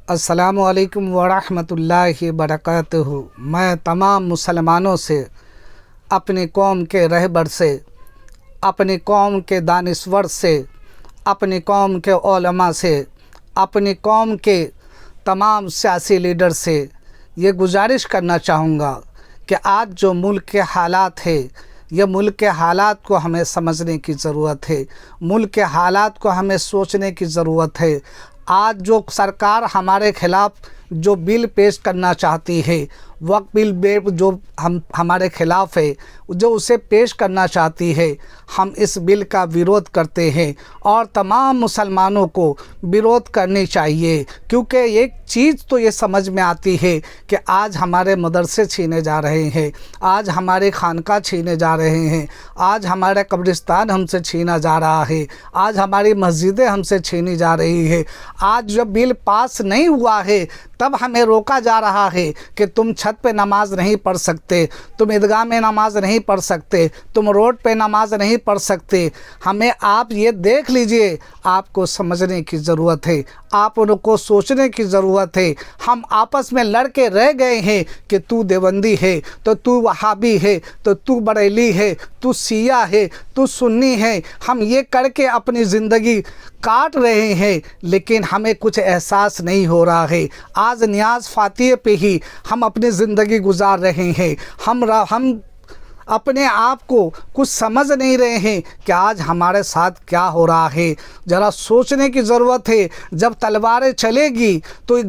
अस्सलामुअलैकुम वरहमतुल्लाहि बरकातुहू। मैं तमाम मुसलमानों से, अपनी कौम के रहबर से, अपनी कौम के दानिश्वर से, अपनी कौम के उलमा से, अपनी कौम के तमाम सियासी लीडर से ये गुजारिश करना चाहूँगा कि आज जो मुल्क के हालात है, ये मुल्क के हालात को हमें समझने की ज़रूरत है। मुल्क के हालात को हमें सोचने की ज़रूरत है। आज जो सरकार हमारे ख़िलाफ़ जो बिल पेश करना चाहती है, वक्फ बिल जो हमारे ख़िलाफ़ है, जो उसे पेश करना चाहती है, हम इस बिल का विरोध करते हैं और तमाम मुसलमानों को विरोध करनी चाहिए। क्योंकि एक चीज़ तो ये समझ में आती है कि आज हमारे मदरसे छीने जा रहे हैं, आज हमारे खानका छीने जा रहे हैं, आज हमारा कब्रिस्तान हमसे छीना जा रहा है, आज हमारी मस्जिदें हमसे छीनी जा रही है। आज जब बिल पास नहीं हुआ है तब हमें रोका जा रहा है कि तुम छत पे नमाज नहीं पढ़ सकते, तुम ईदगाह में नमाज नहीं पढ़ सकते, तुम रोड पे नमाज नहीं पढ़ सकते। हमें आप ये देख लीजिए, आपको समझने की ज़रूरत है, आप उनको सोचने की ज़रूरत है। हम आपस में लड़ के रह गए हैं कि तू देवबंदी है तो तू वहाबी है, तो तू बरेली है, तू शिया है, तू सुन्नी है। हम ये करके अपनी ज़िंदगी काट रहे हैं, लेकिन हमें कुछ एहसास नहीं हो रहा है। आज नियाज़ फातिह पे ही हम अपनी ज़िंदगी गुजार रहे हैं। हम अपने आप को कुछ समझ नहीं रहे हैं कि आज हमारे साथ क्या हो रहा है। ज़रा सोचने की ज़रूरत है। जब तलवारें चलेगी तो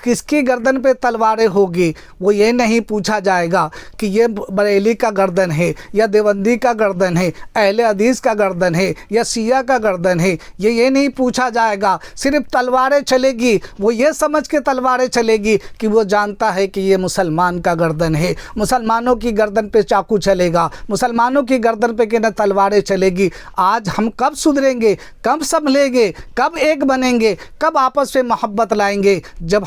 किसकी गर्दन पे तलवारें होगी, वो ये नहीं पूछा जाएगा कि ये बरेली का गर्दन है या देवबंदी का गर्दन है, अहले हदीस का गर्दन है या शिया का गर्दन है। ये नहीं पूछा जाएगा। सिर्फ तलवारें चलेगी, वो ये समझ के तलवारें चलेगी कि वो जानता है कि ये मुसलमान का गर्दन है। मुसलमानों की गर्दन पे चाकू चलेगा, मुसलमानों की गर्दन पे कि न तलवारें चलेगी। आज हम कब सुधरेंगे, कब संभलेंगे, कब एक बनेंगे, कब आपस में मोहब्बत लाएंगे? जब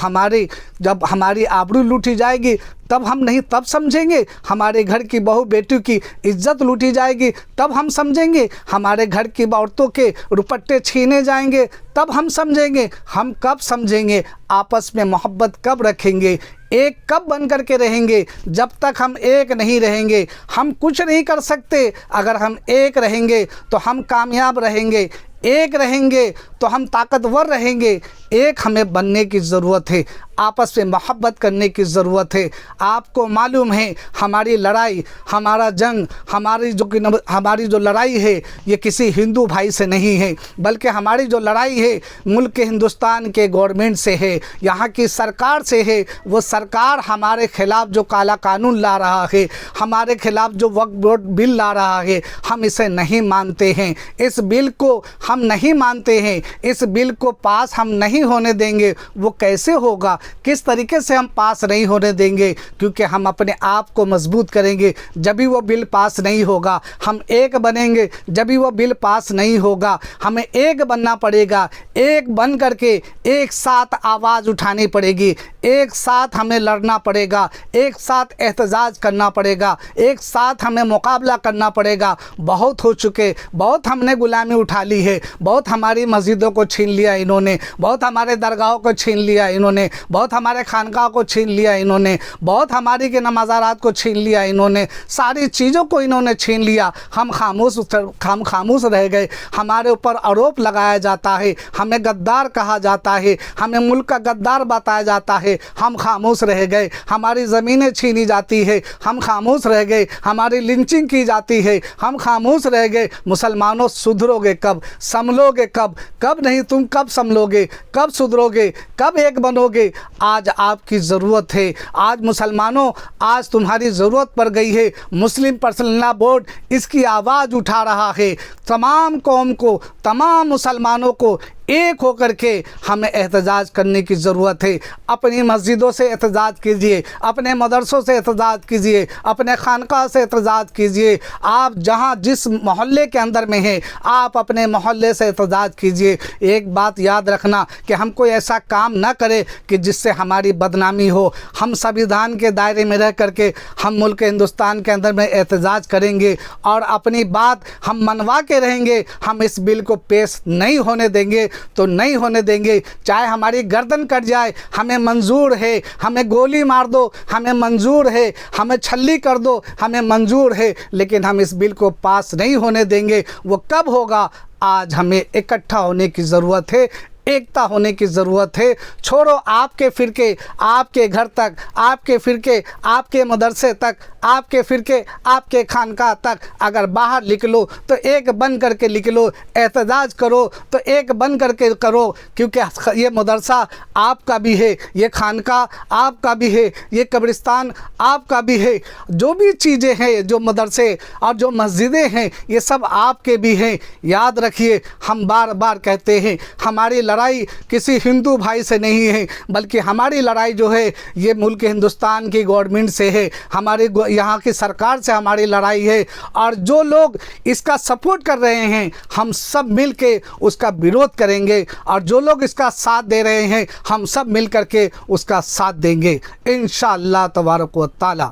हमारी आबरू लूटी जाएगी तब समझेंगे। हमारे घर की बहू बेटी की इज्जत लूटी जाएगी तब हम समझेंगे। हमारे घर की औरतों के दुपट्टे छीने जाएंगे तब हम समझेंगे। हम कब समझेंगे? आपस में मोहब्बत कब रखेंगे? एक कब बन कर के रहेंगे? जब तक हम एक नहीं रहेंगे हम कुछ नहीं कर सकते। अगर हम एक रहेंगे तो हम कामयाब रहेंगे, एक रहेंगे तो हम ताकतवर रहेंगे। एक हमें बनने की ज़रूरत है, आपस में मोहब्बत करने की ज़रूरत है। आपको मालूम है हमारी लड़ाई, हमारा जंग, हमारी जो लड़ाई है ये किसी हिंदू भाई से नहीं है, बल्कि हमारी जो लड़ाई है मुल्क के हिंदुस्तान के गवर्नमेंट से है, यहाँ की सरकार से है। वो सरकार हमारे ख़िलाफ़ जो काला कानून ला रहा है, हमारे ख़िलाफ़ जो वक्फ बोर्ड बिल ला रहा है, हम इसे नहीं मानते हैं। इस बिल को हम नहीं मानते हैं, इस बिल को पास हम नहीं होने देंगे। वो कैसे होगा, किस तरीके से हम पास नहीं होने देंगे? क्योंकि हम अपने आप को मजबूत करेंगे जब भी वो बिल पास नहीं होगा। हम एक बनेंगे जब भी वो बिल पास नहीं होगा। हमें एक बनना पड़ेगा, एक बन करके एक साथ आवाज़ उठानी पड़ेगी, एक साथ हमें लड़ना पड़ेगा, एक साथ एहतजाज करना पड़ेगा, एक साथ हमें मुकाबला करना पड़ेगा। बहुत हो चुके, बहुत हमने गुलामी उठा ली है, बहुत हमारी मस्जिदों को छीन लिया इन्होंने, बहुत हमारे दरगाहों को छीन लिया इन्होंने, बहुत हमारे खानका को छीन लिया इन्होंने, बहुत हमारी के नमाज़ारात को छीन लिया इन्होंने, सारी चीज़ों को इन्होंने छीन लिया। हम खामोश रह गए। हमारे ऊपर आरोप लगाया जाता है, हमें गद्दार कहा जाता है, हमें मुल्क का गद्दार बताया जाता है। हम खामोश रह गए। हमारी ज़मीनें छीनी जाती है, हम खामोश रह गए। हमारी लिंचिंग की जाती है, हम खामोश रह गए। मुसलमानों सुधरोगे कब, संभलोगे कब? कब नहीं, तुम कब संभलोगे, कब सुधरोगे, कब एक बनोगे? आज आपकी ज़रूरत है। आज मुसलमानों, आज तुम्हारी ज़रूरत पड़ गई है। मुस्लिम पर्सनल लॉ बोर्ड इसकी आवाज़ उठा रहा है। तमाम कौम को, तमाम मुसलमानों को एक होकर के हमें एहतजाज करने की ज़रूरत है। अपनी मस्जिदों से एहतजाज कीजिए, अपने मदरसों से एहतजाज कीजिए, अपने खानका से एहतजाज कीजिए। आप जहाँ जिस मोहल्ले के अंदर में हैं, आप अपने मोहल्ले से एहतजाज कीजिए। एक बात याद रखना कि हम कोई ऐसा काम ना करें कि जिससे हमारी बदनामी हो। हम संविधान के दायरे में रह करके हम मुल्क हिंदुस्तान के अंदर में एहतजाज करेंगे और अपनी बात हम मनवा के रहेंगे। हम इस बिल को पेश नहीं होने देंगे। तो नहीं होने देंगे। चाहे हमारी गर्दन कट जाए हमें मंजूर है, हमें गोली मार दो हमें मंजूर है, हमें छल्ली कर दो हमें मंजूर है, लेकिन हम इस बिल को पास नहीं होने देंगे। वो कब होगा? आज हमें इकट्ठा होने की ज़रूरत है, एकता होने की ज़रूरत है। छोड़ो आपके फ़िरके आपके घर तक, आपके फ़िरके आपके मदरसे तक, आपके फ़िरके आपके खानका तक। अगर बाहर निकलो तो एक बन करके निकलो, एहतजाज करो तो एक बन करके करो, क्योंकि ये मदरसा आपका भी है, ये खानका आपका भी है, ये कब्रिस्तान आपका भी है। जो भी चीज़ें हैं, जो मदरसे और जो मस्जिदें हैं, ये सब आपके भी हैं। याद रखिए, हम बार बार कहते हैं हमारी लड़ाई किसी हिंदू भाई से नहीं है, बल्कि हमारी लड़ाई जो है ये मुल्क हिंदुस्तान की गवर्नमेंट से है, हमारी यहाँ की सरकार से हमारी लड़ाई है। और जो लोग इसका सपोर्ट कर रहे हैं हम सब मिल के उसका विरोध करेंगे, और जो लोग इसका साथ दे रहे हैं हम सब मिल कर के उसका साथ देंगे इंशाअल्लाह तबारक व तआला।